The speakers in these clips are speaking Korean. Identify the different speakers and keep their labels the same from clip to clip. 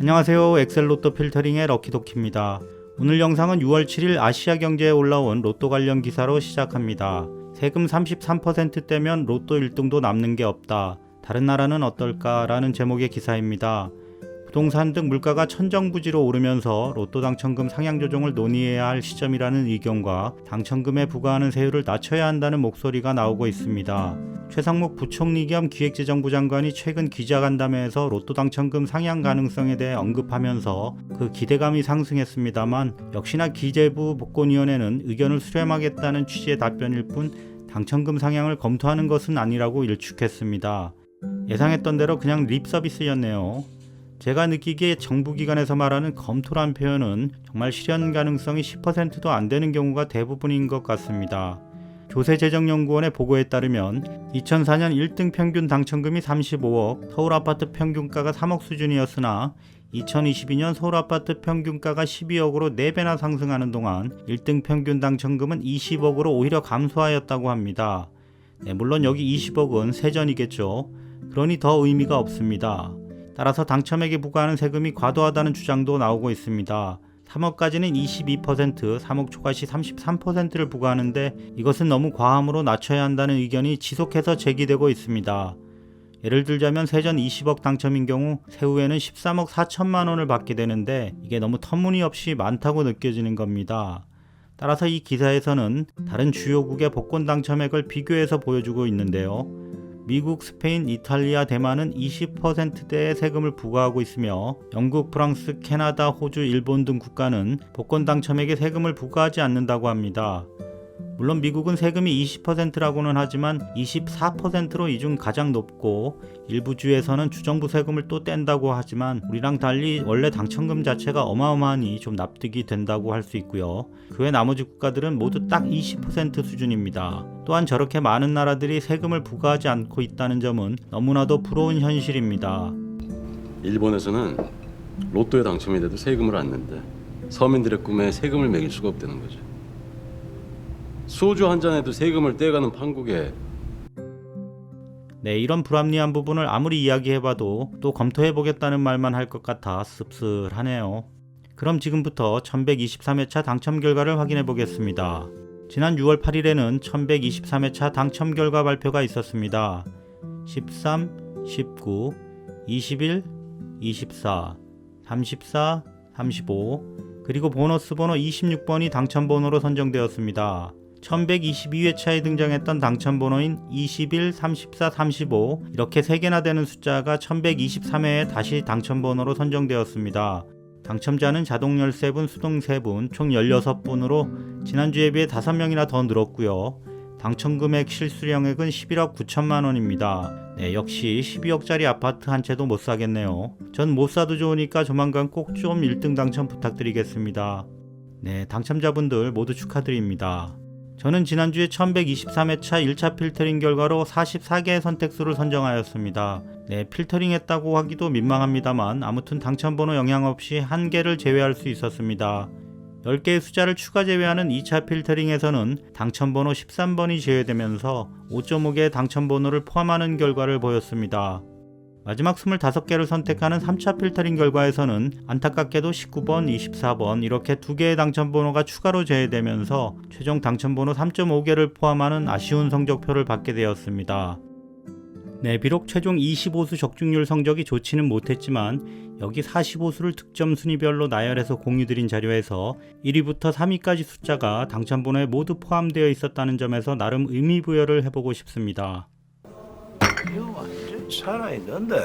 Speaker 1: 안녕하세요. 엑셀 로또 필터링의 럭키도키입니다. 오늘 영상은 6월 7일 아시아경제에 올라온 로또 관련 기사로 시작합니다. 세금 33%대면 로또 1등도 남는 게 없다. 다른 나라는 어떨까? 라는 제목의 기사입니다. 부동산 등 물가가 천정부지로 오르면서 로또 당첨금 상향 조정을 논의해야 할 시점이라는 의견과 당첨금에 부과하는 세율을 낮춰야 한다는 목소리가 나오고 있습니다. 최상목 부총리 겸 기획재정부 장관이 최근 기자간담회에서 로또 당첨금 상향 가능성에 대해 언급하면서 그 기대감이 상승했습니다만 역시나 기재부 복권위원회는 의견을 수렴하겠다는 취지의 답변일 뿐 당첨금 상향을 검토하는 것은 아니라고 일축했습니다. 예상했던 대로 그냥 립 서비스였네요. 제가 느끼기에 정부기관에서 말하는 검토란 표현은 정말 실현 가능성이 10%도 안 되는 경우가 대부분인 것 같습니다. 조세재정연구원의 보고에 따르면 2004년 1등 평균 당첨금이 35억, 서울아파트 평균가가 3억 수준이었으나 2022년 서울아파트 평균가가 12억으로 4배나 상승하는 동안 1등 평균 당첨금은 20억으로 오히려 감소하였다고 합니다. 물론 여기 20억은 세전이겠죠. 그러니 더 의미가 없습니다. 따라서 당첨액에 부과하는 세금이 과도하다는 주장도 나오고 있습니다. 3억까지는 22%, 3억 초과 시 33%를 부과하는데 이것은 너무 과함으로 낮춰야 한다는 의견이 지속해서 제기되고 있습니다. 예를 들자면 세전 20억 당첨인 경우 세후에는 13억 4천만 원을 받게 되는데 이게 너무 터무니없이 많다고 느껴지는 겁니다. 따라서 이 기사에서는 다른 주요국의 복권 당첨액을 비교해서 보여주고 있는데요. 미국, 스페인, 이탈리아, 대만은 20%대의 세금을 부과하고 있으며 영국, 프랑스, 캐나다, 호주, 일본 등 국가는 복권 당첨액에 세금을 부과하지 않는다고 합니다. 물론 미국은 세금이 20%라고는 하지만 24%로 이 중 가장 높고 일부 주에서는 주정부 세금을 또 뗀다고 하지만 우리랑 달리 원래 당첨금 자체가 어마어마하니 좀 납득이 된다고 할 수 있고요. 그 외 나머지 국가들은 모두 딱 20% 수준입니다. 또한 저렇게 많은 나라들이 세금을 부과하지 않고 있다는 점은 너무나도 부러운 현실입니다.
Speaker 2: 일본에서는 로또에 당첨이 돼도 세금을 안 낸대. 서민들의 꿈에 세금을 매길 수가 없다는 거죠. 소주 한 잔에도 세금을 떼가는 판국에
Speaker 1: 이런 불합리한 부분을 아무리 이야기해봐도 또 검토해보겠다는 말만 할 것 같아 씁쓸하네요. 그럼 지금부터 1123회차 당첨 결과를 확인해보겠습니다. 지난 6월 8일에는 1123회차 당첨 결과 발표가 있었습니다. 13, 19, 21, 24, 34, 35, 그리고 보너스 번호 26번이 당첨 번호로 선정되었습니다. 1122회차에 등장했던 당첨 번호인 21, 34, 35 이렇게 3개나 되는 숫자가 1123회에 다시 당첨 번호로 선정되었습니다. 당첨자는 자동 13분, 수동 3분, 총 16분으로 지난주에 비해 5명이나 더 늘었고요. 당첨금액 실수령액은 11억 9천만 원입니다. 역시 12억짜리 아파트 한 채도 못 사겠네요. 전 못 사도 좋으니까 조만간 꼭 좀 1등 당첨 부탁드리겠습니다. 당첨자분들 모두 축하드립니다. 저는 지난주에 1123회차 1차 필터링 결과로 44개의 선택수를 선정하였습니다. 필터링 했다고 하기도 민망합니다만 아무튼 당첨번호 영향 없이 1개를 제외할 수 있었습니다. 10개의 숫자를 추가 제외하는 2차 필터링에서는 당첨번호 13번이 제외되면서 5.5개의 당첨번호를 포함하는 결과를 보였습니다. 마지막 25개를 선택하는 3차 필터링 결과에서는 안타깝게도 19번, 24번 이렇게 2개의 당첨번호가 추가로 제외되면서 최종 당첨번호 3.5개를 포함하는 아쉬운 성적표를 받게 되었습니다. 비록 최종 25수 적중률 성적이 좋지는 못했지만 여기 45수를 득점 순위별로 나열해서 공유드린 자료에서 1위부터 3위까지 숫자가 당첨번호에 모두 포함되어 있었다는 점에서 나름 의미부여를 해보고 싶습니다.
Speaker 3: 살아있는데.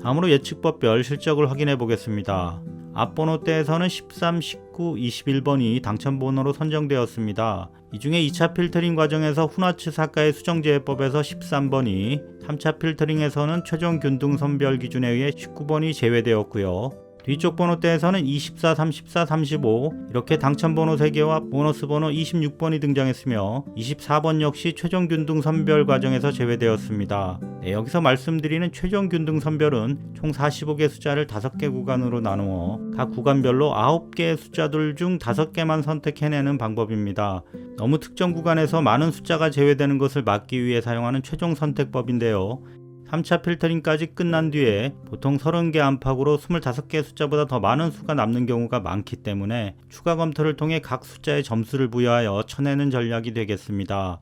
Speaker 1: 다음으로 예측법별 실적을 확인해 보겠습니다. 앞번호대에서는 13, 19, 21번이 당첨번호로 선정되었습니다. 이 중에 2차 필터링 과정에서 후나츠 사카의 수정제해법에서 13번이, 3차 필터링에서는 최종 균등 선별 기준에 의해 19번이 제외되었고요. 뒤쪽 번호대에서는 24, 34, 35 이렇게 당첨번호 3개와 보너스 번호 26번이 등장했으며 24번 역시 최종 균등 선별 과정에서 제외되었습니다. 여기서 말씀드리는 최종 균등 선별은 총 45개 숫자를 5개 구간으로 나누어 각 구간별로 9개의 숫자들 중 5개만 선택해내는 방법입니다. 너무 특정 구간에서 많은 숫자가 제외되는 것을 막기 위해 사용하는 최종 선택법인데요. 3차 필터링까지 끝난 뒤에 보통 30개 안팎으로 25개의 숫자보다 더 많은 수가 남는 경우가 많기 때문에 추가 검토를 통해 각 숫자에 점수를 부여하여 쳐내는 전략이 되겠습니다.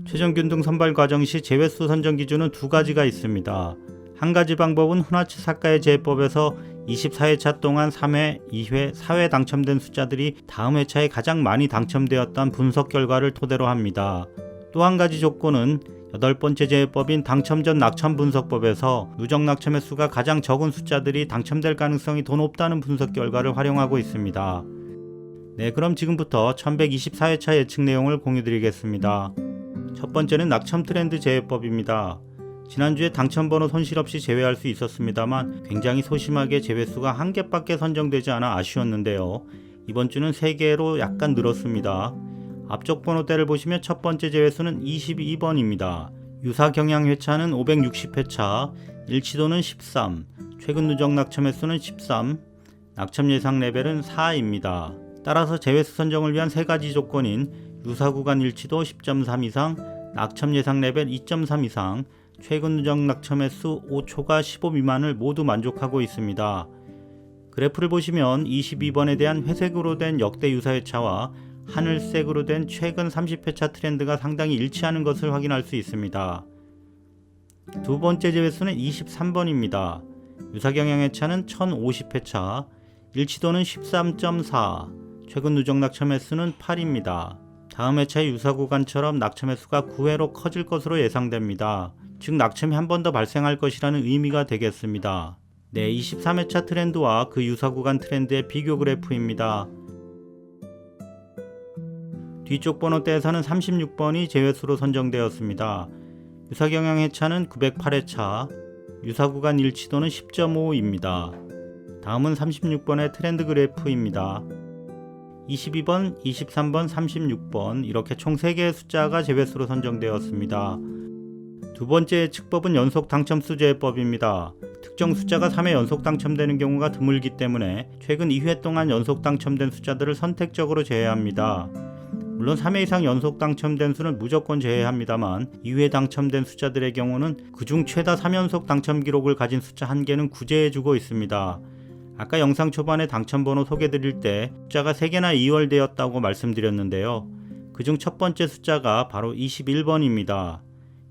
Speaker 1: 최종 균등 선발 과정 시 제외수 선정 기준은 두 가지가 있습니다. 한 가지 방법은 후나치 사카의 제해법에서 24회차 동안 3회, 2회, 4회 당첨된 숫자들이 다음 회차에 가장 많이 당첨되었던 분석 결과를 토대로 합니다. 또 한 가지 조건은 8번째 제해법인 당첨 전 낙첨 분석법에서 누적 낙첨 횟수가 가장 적은 숫자들이 당첨될 가능성이 더 높다는 분석 결과를 활용하고 있습니다. 네, 그럼 지금부터 1124회차 예측 내용을 공유드리겠습니다. 첫 번째는 낙첨 트렌드 제외법입니다. 지난주에 당첨번호 손실 없이 제외할 수 있었습니다만 굉장히 소심하게 제외수가 1개밖에 선정되지 않아 아쉬웠는데요. 이번 주는 3개로 약간 늘었습니다. 앞쪽 번호대를 보시면 첫 번째 제외수는 22번입니다. 유사 경향 회차는 560회차, 일치도는 13, 최근 누적 낙첨 횟수는 13, 낙첨 예상 레벨은 4입니다. 따라서 제외수 선정을 위한 세 가지 조건인 유사 구간 일치도 10.3 이상, 낙첨 예상 레벨 2.3 이상, 최근 누적 낙첨 횟수 5초가 15 미만을 모두 만족하고 있습니다. 그래프를 보시면 22번에 대한 회색으로 된 역대 유사 회차와 하늘색으로 된 최근 30회차 트렌드가 상당히 일치하는 것을 확인할 수 있습니다. 두 번째 제외수는 23번입니다. 유사 경향 회차는 1050회차, 일치도는 13.4, 최근 누적 낙첨 횟수는 8입니다. 다음 회차의 유사 구간처럼 낙첨 횟수가 9회로 커질 것으로 예상됩니다. 즉 낙첨이 한 번 더 발생할 것이라는 의미가 되겠습니다. 네, 23회차 트렌드와 그 유사 구간 트렌드의 비교 그래프입니다. 뒤쪽 번호대에서는 36번이 제외수로 선정되었습니다. 유사 경향 회차는 908회차, 유사 구간 일치도는 10.5입니다. 다음은 36번의 트렌드 그래프입니다. 22번, 23번, 36번 이렇게 총 3개의 숫자가 제외수로 선정되었습니다. 두 번째 예측법은 연속 당첨수 제외법입니다. 특정 숫자가 3회 연속 당첨되는 경우가 드물기 때문에 최근 2회 동안 연속 당첨된 숫자들을 선택적으로 제외합니다. 물론 3회 이상 연속 당첨된 수는 무조건 제외합니다만 2회 당첨된 숫자들의 경우는 그중 최다 3연속 당첨 기록을 가진 숫자 1개는 구제해주고 있습니다. 아까 영상 초반에 당첨번호 소개드릴 때 숫자가 3개나 이월되었다고 말씀드렸는데요. 그중 첫 번째 숫자가 바로 21번입니다.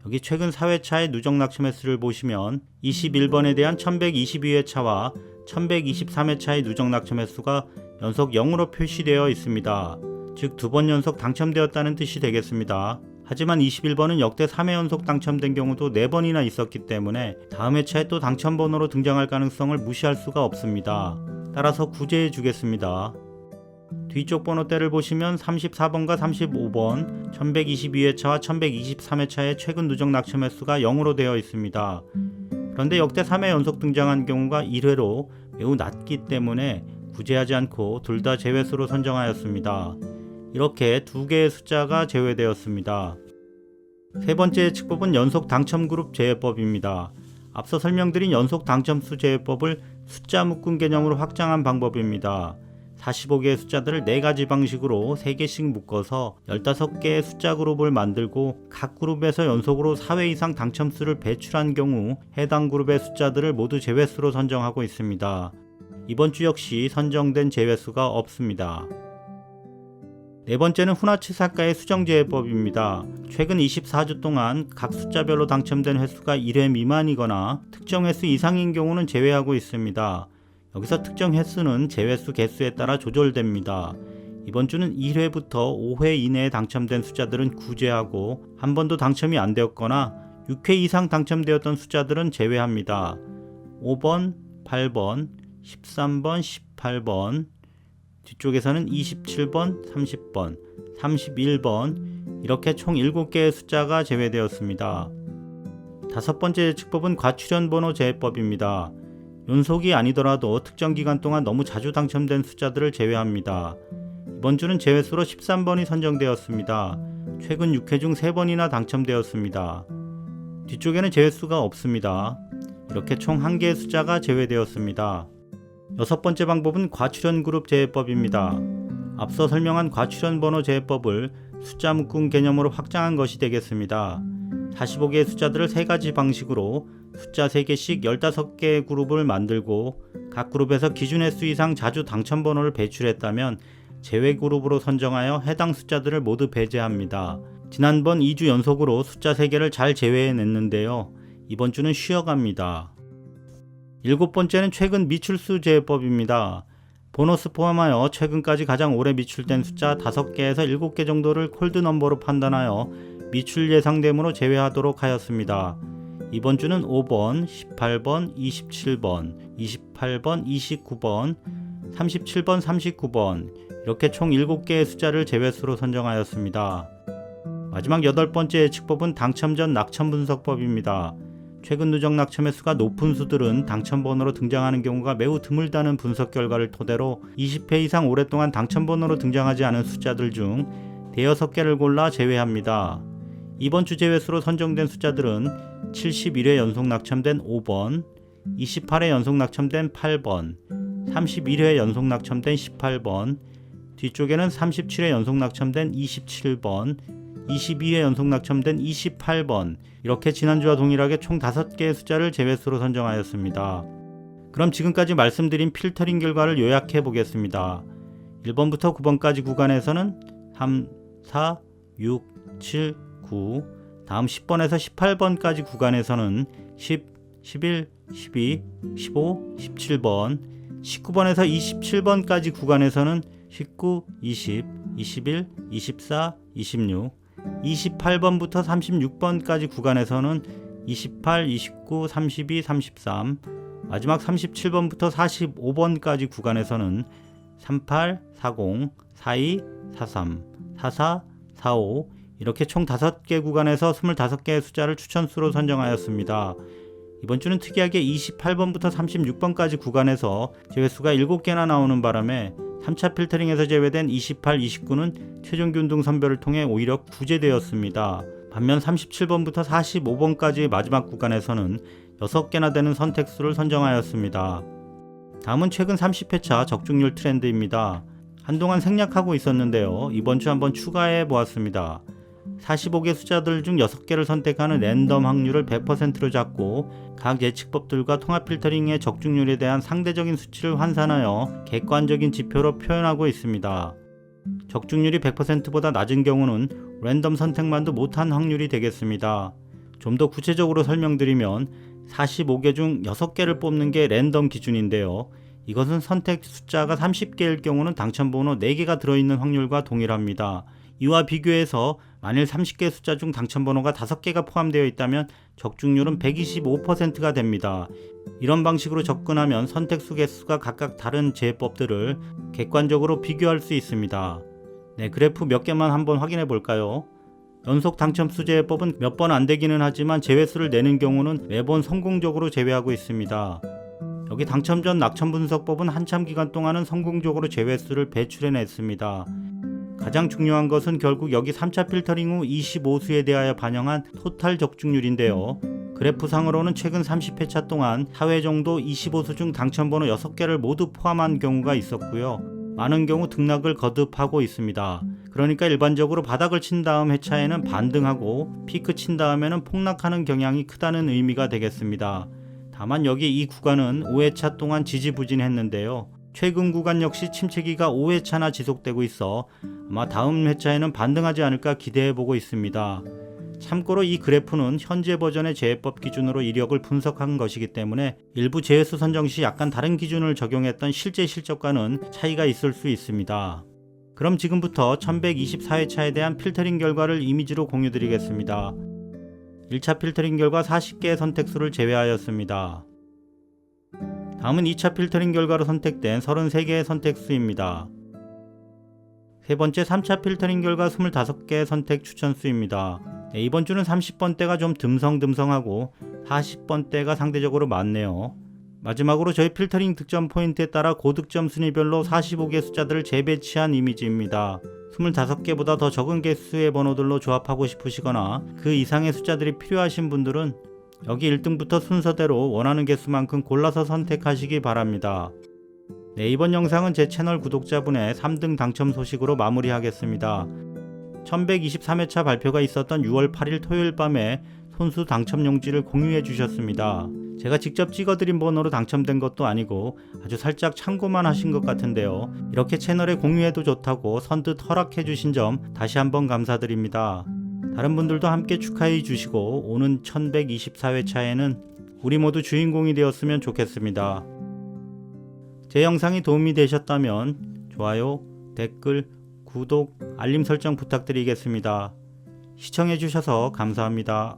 Speaker 1: 여기 최근 4회차의 누적 낙첨 횟수를 보시면 21번에 대한 1122회차와 1123회차의 누적 낙첨 횟수가 연속 0으로 표시되어 있습니다. 즉 2번 연속 당첨되었다는 뜻이 되겠습니다. 하지만 21번은 역대 3회 연속 당첨된 경우도 4번이나 있었기 때문에 다음 회차에 또 당첨번호로 등장할 가능성을 무시할 수가 없습니다. 따라서 구제해 주겠습니다. 뒤쪽 번호대를 보시면 34번과 35번, 1122회차와 1123회차의 최근 누적 낙첨 횟수가 0으로 되어 있습니다. 그런데 역대 3회 연속 등장한 경우가 1회로 매우 낮기 때문에 구제하지 않고 둘 다 제외수로 선정하였습니다. 이렇게 2개의 숫자가 제외되었습니다. 세 번째 예측법은 연속 당첨 그룹 제외법입니다. 앞서 설명드린 연속 당첨수 제외법을 숫자 묶음 개념으로 확장한 방법입니다. 45개의 숫자들을 4가지 방식으로 3개씩 묶어서 15개의 숫자 그룹을 만들고 각 그룹에서 연속으로 4회 이상 당첨수를 배출한 경우 해당 그룹의 숫자들을 모두 제외수로 선정하고 있습니다. 이번 주 역시 선정된 제외수가 없습니다. 네 번째는 후나치 사카의 수정 제외법입니다. 최근 24주 동안 각 숫자별로 당첨된 횟수가 1회 미만이거나 특정 횟수 이상인 경우는 제외하고 있습니다. 여기서 특정 횟수는 제외수 개수에 따라 조절됩니다. 이번 주는 1회부터 5회 이내에 당첨된 숫자들은 구제하고 한 번도 당첨이 안 되었거나 6회 이상 당첨되었던 숫자들은 제외합니다. 5번, 8번, 13번, 18번, 뒤쪽에서는 27번, 30번, 31번 이렇게 총 7개의 숫자가 제외되었습니다. 다섯 번째 예측법은 과출현 번호 제외법입니다. 연속이 아니더라도 특정 기간 동안 너무 자주 당첨된 숫자들을 제외합니다. 이번 주는 제외수로 13번이 선정되었습니다. 최근 6회 중 3번이나 당첨되었습니다. 뒤쪽에는 제외수가 없습니다. 이렇게 총 1개의 숫자가 제외되었습니다. 여섯 번째 방법은 과출현 그룹 제외법입니다. 앞서 설명한 과출현 번호 제외법을 숫자 묶음 개념으로 확장한 것이 되겠습니다. 45개의 숫자들을 3가지 방식으로 숫자 3개씩 15개의 그룹을 만들고 각 그룹에서 기준 횟수 이상 자주 당첨번호를 배출했다면 제외 그룹으로 선정하여 해당 숫자들을 모두 배제합니다. 지난번 2주 연속으로 숫자 3개를 잘 제외해냈는데요. 이번 주는 쉬어갑니다. 7번째는 최근 미출수 제외법입니다. 보너스 포함하여 최근까지 가장 오래 미출된 숫자 5개에서 7개 정도를 콜드넘버로 판단하여 미출 예상됨으로 제외하도록 하였습니다. 이번 주는 5번, 18번, 27번, 28번, 29번, 37번, 39번 이렇게 총 7개의 숫자를 제외수로 선정하였습니다. 마지막 8번째 예측법은 당첨 전 낙첨 분석법입니다. 최근 누적 낙첨 횟수가 높은 수들은 당첨번호로 등장하는 경우가 매우 드물다는 분석 결과를 토대로 20회 이상 오랫동안 당첨번호로 등장하지 않은 숫자들 중 대여섯 개를 골라 제외합니다. 이번 주 제외수로 선정된 숫자들은 71회 연속 낙첨된 5번, 28회 연속 낙첨된 8번, 31회 연속 낙첨된 18번, 뒤쪽에는 37회 연속 낙첨된 27번, 22회 연속 낙첨된 28번 이렇게 지난주와 동일하게 총 5개의 숫자를 제외수로 선정하였습니다. 그럼 지금까지 말씀드린 필터링 결과를 요약해 보겠습니다. 1번부터 9번까지 구간에서는 3, 4, 6, 7, 9 다음 10번에서 18번까지 구간에서는 10, 11, 12, 15, 17번 19번에서 27번까지 구간에서는 19, 20, 21, 24, 26 28번부터 36번까지 구간에서는 28, 29, 32, 33 마지막 37번부터 45번까지 구간에서는 38, 40, 42, 43, 44, 45 이렇게 총 5개 구간에서 25개의 숫자를 추천수로 선정하였습니다. 이번 주는 특이하게 28번부터 36번까지 구간에서 제외수가 7개나 나오는 바람에 3차 필터링에서 제외된 28, 29는 최종 균등 선별을 통해 오히려 구제되었습니다. 반면 37번부터 45번까지의 마지막 구간에서는 6개나 되는 선택수를 선정하였습니다. 다음은 최근 30회차 적중률 트렌드입니다. 한동안 생략하고 있었는데요. 이번 주 한번 추가해 보았습니다. 45개 숫자들 중 6개를 선택하는 랜덤 확률을 100%로 잡고 각 예측법들과 통합 필터링의 적중률에 대한 상대적인 수치를 환산하여 객관적인 지표로 표현하고 있습니다. 적중률이 100%보다 낮은 경우는 랜덤 선택만도 못한 확률이 되겠습니다. 좀 더 구체적으로 설명드리면 45개 중 6개를 뽑는 게 랜덤 기준인데요. 이것은 선택 숫자가 30개일 경우는 당첨번호 4개가 들어있는 확률과 동일합니다. 이와 비교해서 만일 30개 숫자 중 당첨번호가 5개가 포함되어 있다면 적중률은 125%가 됩니다. 이런 방식으로 접근하면 선택수 개수가 각각 다른 제법들을 객관적으로 비교할 수 있습니다. 네, 그래프 몇 개만 한번 확인해 볼까요? 연속 당첨수 제외법은 몇 번 안 되기는 하지만 제외수를 내는 경우는 매번 성공적으로 제외하고 있습니다. 여기 당첨 전 낙첨 분석법은 한참 기간 동안은 성공적으로 제외수를 배출해냈습니다. 가장 중요한 것은 결국 여기 3차 필터링 후 25수에 대하여 반영한 토탈 적중률인데요. 그래프상으로는 최근 30회차 동안 4회 정도 25수 중 당첨번호 6개를 모두 포함한 경우가 있었고요. 많은 경우 등락을 거듭하고 있습니다. 그러니까 일반적으로 바닥을 친 다음 회차에는 반등하고 피크 친 다음에는 폭락하는 경향이 크다는 의미가 되겠습니다. 다만 여기 이 구간은 5회차 동안 지지부진했는데요. 최근 구간 역시 침체기가 5회차나 지속되고 있어 아마 다음 회차에는 반등하지 않을까 기대해보고 있습니다. 참고로 이 그래프는 현재 버전의 제외법 기준으로 이력을 분석한 것이기 때문에 일부 제외수 선정 시 약간 다른 기준을 적용했던 실제 실적과는 차이가 있을 수 있습니다. 그럼 지금부터 1124회차에 대한 필터링 결과를 이미지로 공유드리겠습니다. 1차 필터링 결과 40개의 선택수를 제외하였습니다. 다음은 2차 필터링 결과로 선택된 33개의 선택수입니다. 세 번째 3차 필터링 결과 25개의 선택 추천수입니다. 네, 이번 주는 30번대가 좀 듬성듬성하고 40번대가 상대적으로 많네요. 마지막으로 저희 필터링 득점 포인트에 따라 고득점 순위별로 45개 숫자들을 재배치한 이미지입니다. 25개보다 더 적은 개수의 번호들로 조합하고 싶으시거나 그 이상의 숫자들이 필요하신 분들은 여기 1등부터 순서대로 원하는 개수만큼 골라서 선택하시기 바랍니다. 네, 이번 영상은 제 채널 구독자분의 3등 당첨 소식으로 마무리하겠습니다. 1123회차 발표가 있었던 6월 8일 토요일 밤에 손수 당첨 용지를 공유해 주셨습니다. 제가 직접 찍어드린 번호로 당첨된 것도 아니고 아주 살짝 참고만 하신 것 같은데요. 이렇게 채널에 공유해도 좋다고 선뜻 허락해 주신 점 다시 한번 감사드립니다. 다른 분들도 함께 축하해 주시고 오는 1124회차에는 우리 모두 주인공이 되었으면 좋겠습니다. 제 영상이 도움이 되셨다면 좋아요, 댓글, 구독, 알림 설정 부탁드리겠습니다. 시청해 주셔서 감사합니다.